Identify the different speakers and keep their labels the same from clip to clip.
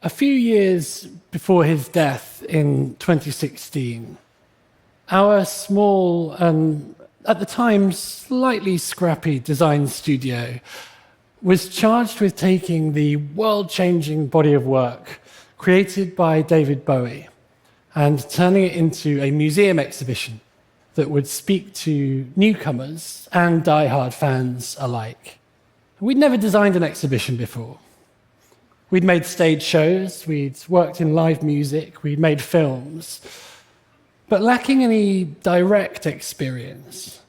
Speaker 1: A few years before his death in 2016, our small and, at the time, slightly scrappy design studio was charged with taking the world-changing body of work created by David Bowie and turning it into a museum exhibition that would speak to newcomers and die-hard fans alike. We'd never designed an exhibition before. We'd made stage shows, we'd worked in live music, we'd made films. But lacking any direct experience,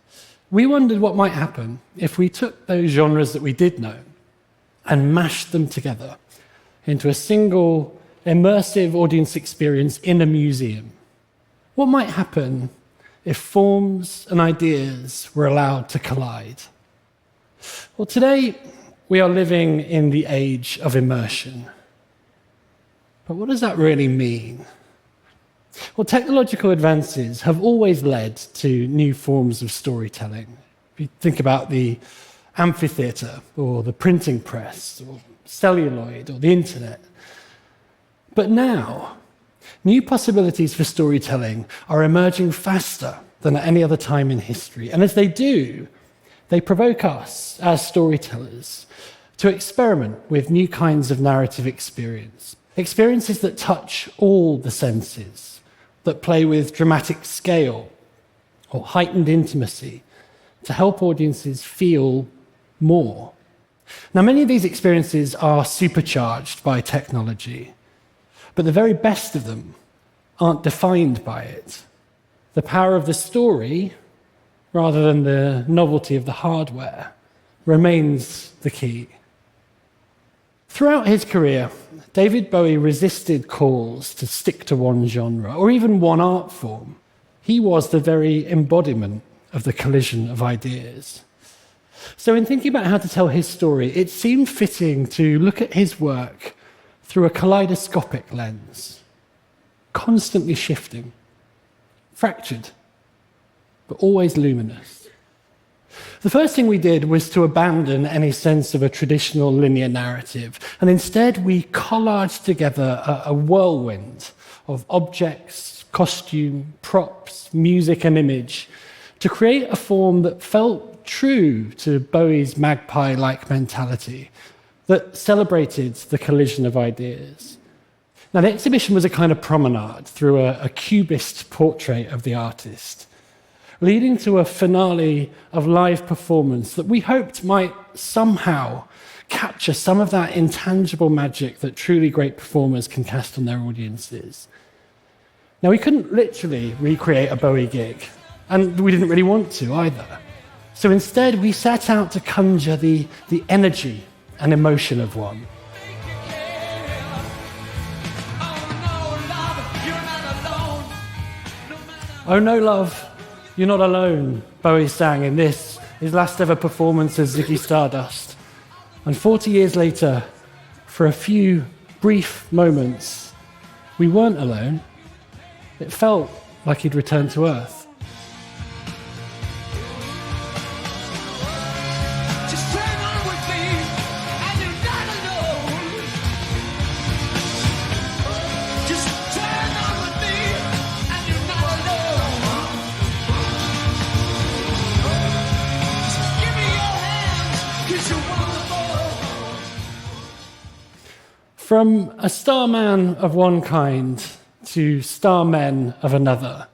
Speaker 1: we wondered what might happen if we took those genres that we did know and mashed them together into a single immersive audience experience in a museum. What might happen if forms and ideas were allowed to collide? Well, today, we are living in the age of immersion. But what does that really mean? Well, technological advances have always led to new forms of storytelling. If you think about the amphitheater, or the printing press, or celluloid, or the internet. But now, new possibilities for storytelling are emerging faster than at any other time in history. And as they do, they provoke us as storytellers to experiment with new kinds of narrative experience. Experiences that touch all the senses, that play with dramatic scale or heightened intimacy to help audiences feel more. Now, many of these experiences are supercharged by technology, but the very best of them aren't defined by it. The power of the story, rather than the novelty of the hardware, remains the key. Throughout his career, David Bowie resisted calls to stick to one genre or even one art form. He was the very embodiment of the collision of ideas. So in thinking about how to tell his story, it seemed fitting to look at his work through a kaleidoscopic lens, constantly shifting, fractured, but always luminous. The first thing we did was to abandon any sense of a traditional linear narrative, and instead we collaged together a whirlwind of objects, costume, props, music, and image to create a form that felt true to Bowie's magpie-like mentality, that celebrated the collision of ideas. Now, the exhibition was a kind of promenade through a cubist portrait of the artist, leading to a finale of live performance that we hoped might somehow capture some of that intangible magic that truly great performers can cast on their audiences. Now, we couldn't literally recreate a Bowie gig, and we didn't really want to either. So instead, we set out to conjure the energy and emotion of one. Oh no, love, you're not alone, Bowie sang in this, his last ever performance as Ziggy Stardust. And 40 years later, for a few brief moments, we weren't alone. It felt like he'd returned to Earth. From a starman of one kind to starmen of another.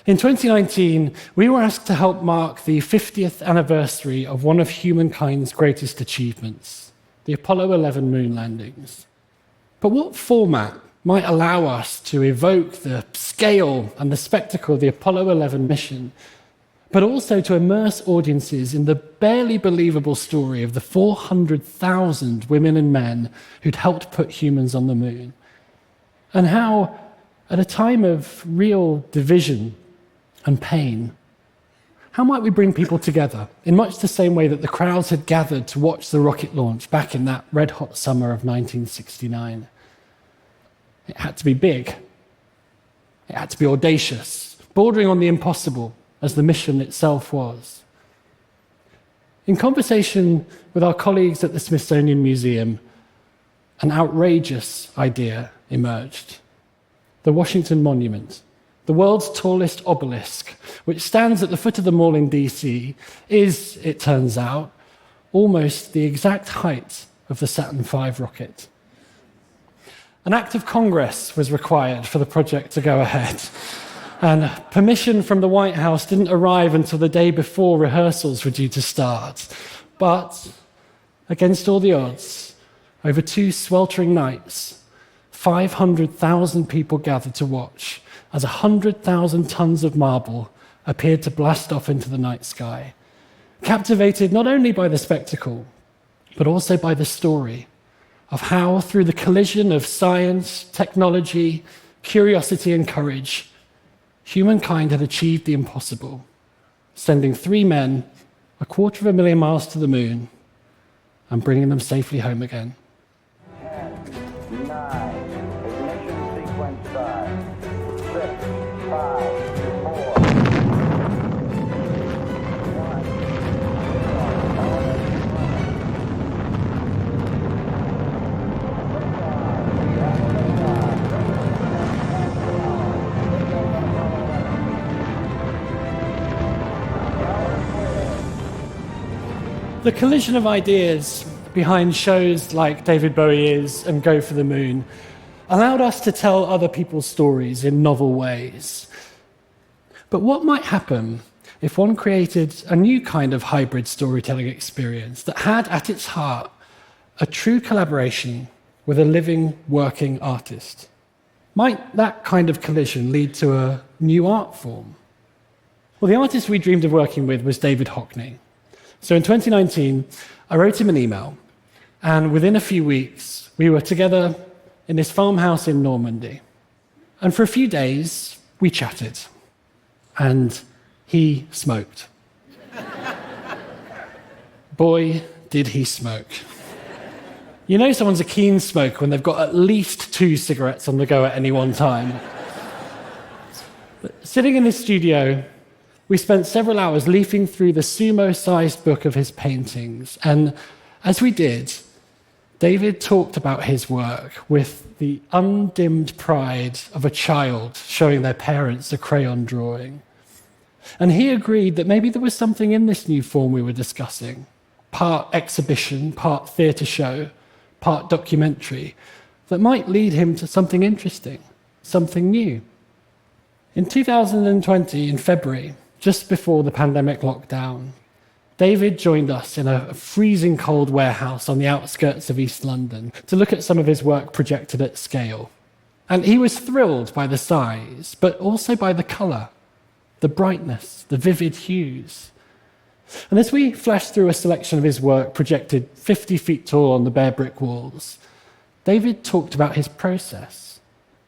Speaker 1: In 2019, we were asked to help mark the 50th anniversary of one of humankind's greatest achievements, the Apollo 11 moon landings. But what format might allow us to evoke the scale and the spectacle of the Apollo 11 mission, but also to immerse audiences in the barely believable story of the 400,000 women and men who'd helped put humans on the moon? And how, at a time of real division and pain, how might we bring people together in much the same way that the crowds had gathered to watch the rocket launch back in that red-hot summer of 1969? It had to be big. It had to be audacious, bordering on the impossible, as the mission itself was. In conversation with our colleagues at the Smithsonian Museum, an outrageous idea emerged. The Washington Monument, the world's tallest obelisk, which stands at the foot of the mall in DC, is, it turns out, almost the exact height of the Saturn V rocket. An act of Congress was required for the project to go ahead, and permission from the White House didn't arrive until the day before rehearsals were due to start. But, against all the odds, over 2 sweltering nights, 500,000 people gathered to watch as 100,000 tons of marble appeared to blast off into the night sky, captivated not only by the spectacle, but also by the story of how, through the collision of science, technology, curiosity, and courage, humankind had achieved the impossible, sending 3 men 250,000 miles to the moon and bringing them safely home again.
Speaker 2: 10, 9, ignition sequence start. 6, 5, 4, 1.
Speaker 1: The collision of ideas behind shows like David Bowie is and Go for the Moon allowed us to tell other people's stories in novel ways. But what might happen if one created a new kind of hybrid storytelling experience that had at its heart a true collaboration with a living, working artist? Might that kind of collision lead to a new art form? Well, the artist we dreamed of working with was David Hockney. So in 2019, I wrote him an email, and within a few weeks, we were together in this farmhouse in Normandy. And for a few days, we chatted, and he smoked. Boy, did he smoke. You know someone's a keen smoker when they've got at least 2 cigarettes on the go at any one time. But sitting in his studio, we spent several hours leafing through the sumo-sized book of his paintings, and as we did, David talked about his work with the undimmed pride of a child showing their parents a crayon drawing. And he agreed that maybe there was something in this new form we were discussing, part exhibition, part theatre show, part documentary, that might lead him to something interesting, something new. In 2020, in February, just before the pandemic lockdown, David joined us in a freezing cold warehouse on the outskirts of East London to look at some of his work projected at scale. And he was thrilled by the size, but also by the colour, the brightness, the vivid hues. And as we flashed through a selection of his work projected 50 feet tall on the bare brick walls, David talked about his process,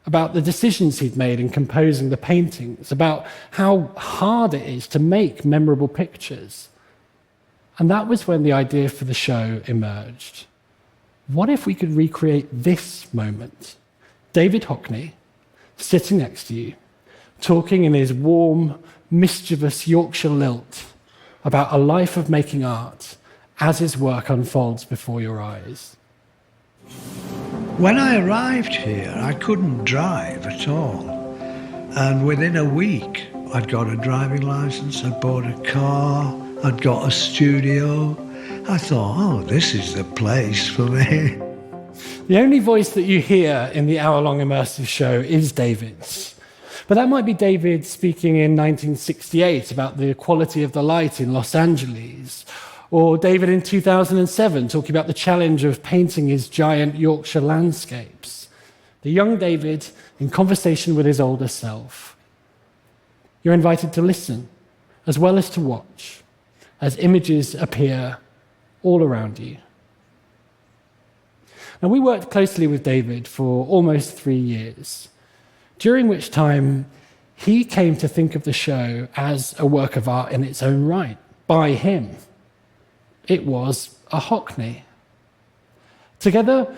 Speaker 1: about the decisions he'd made in composing the paintings, about how hard it is to make memorable pictures. And that was when the idea for the show emerged. What if we could recreate this moment? David Hockney, sitting next to you, talking in his warm, mischievous Yorkshire lilt about a life of making art as his work unfolds before your eyes.
Speaker 3: When I arrived here, I couldn't drive at all. And within a week, I'd got a driving license, I'd bought a car, I'd got a studio. I thought, oh, this is the place for me.
Speaker 1: The only voice that you hear in the hour-long immersive show is David's. But that might be David speaking in 1968 about the quality of the light in Los Angeles, or David in 2007 talking about the challenge of painting his giant Yorkshire landscapes. The young David in conversation with his older self. You're invited to listen, as well as to watch, as images appear all around you. Now, we worked closely with David for almost 3 years, during which time he came to think of the show as a work of art in its own right, by him. It was a Hockney. Together,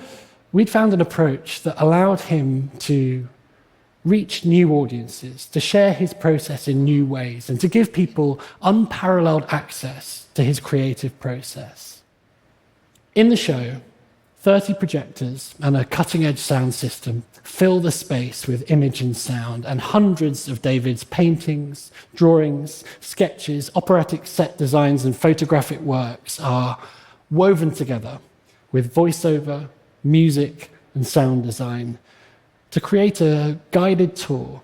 Speaker 1: we'd found an approach that allowed him to reach new audiences, to share his process in new ways, and to give people unparalleled access to his creative process. In the show, 30 projectors and a cutting-edge sound system fill the space with image and sound, and hundreds of David's paintings, drawings, sketches, operatic set designs, and photographic works are woven together with voiceover, music, and sound design to create a guided tour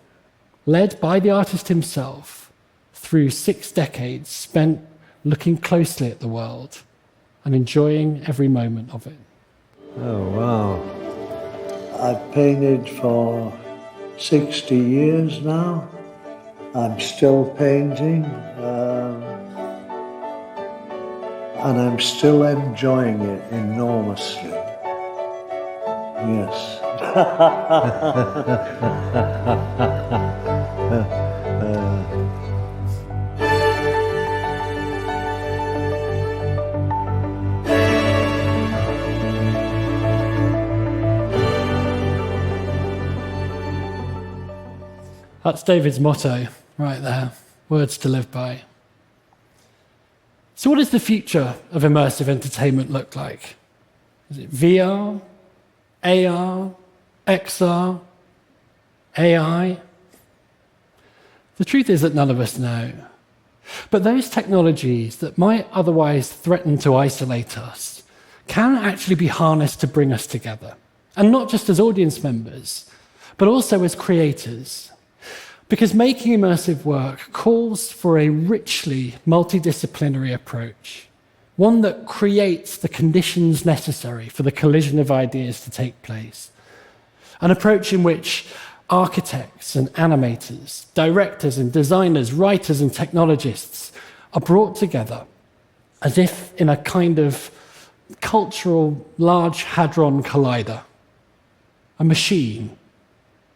Speaker 1: led by the artist himself through 6 decades spent looking closely at the world and enjoying every moment of it.
Speaker 3: Oh, wow. I've painted for 60 years now. I'm still painting, and I'm still enjoying it enormously. Yes.
Speaker 1: That's David's motto right there, words to live by. So what does the future of immersive entertainment look like? Is it VR, AR, XR, AI? The truth is that none of us know. But those technologies that might otherwise threaten to isolate us can actually be harnessed to bring us together. And not just as audience members, but also as creators. Because making immersive work calls for a richly multidisciplinary approach, one that creates the conditions necessary for the collision of ideas to take place. An approach in which architects and animators, directors and designers, writers and technologists are brought together as if in a kind of cultural Large Hadron Collider, a machine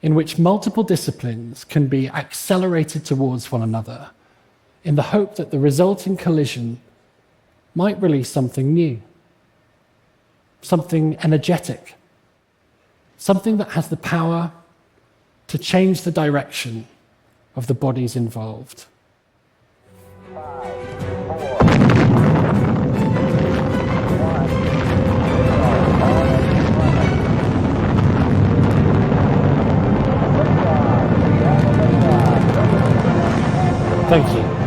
Speaker 1: in which multiple disciplines can be accelerated towards one another in the hope that the resulting collision might release something new, something energetic, something that has the power to change the direction of the bodies involved.
Speaker 2: 5, 4, 3, 2, 1.
Speaker 1: Thank you.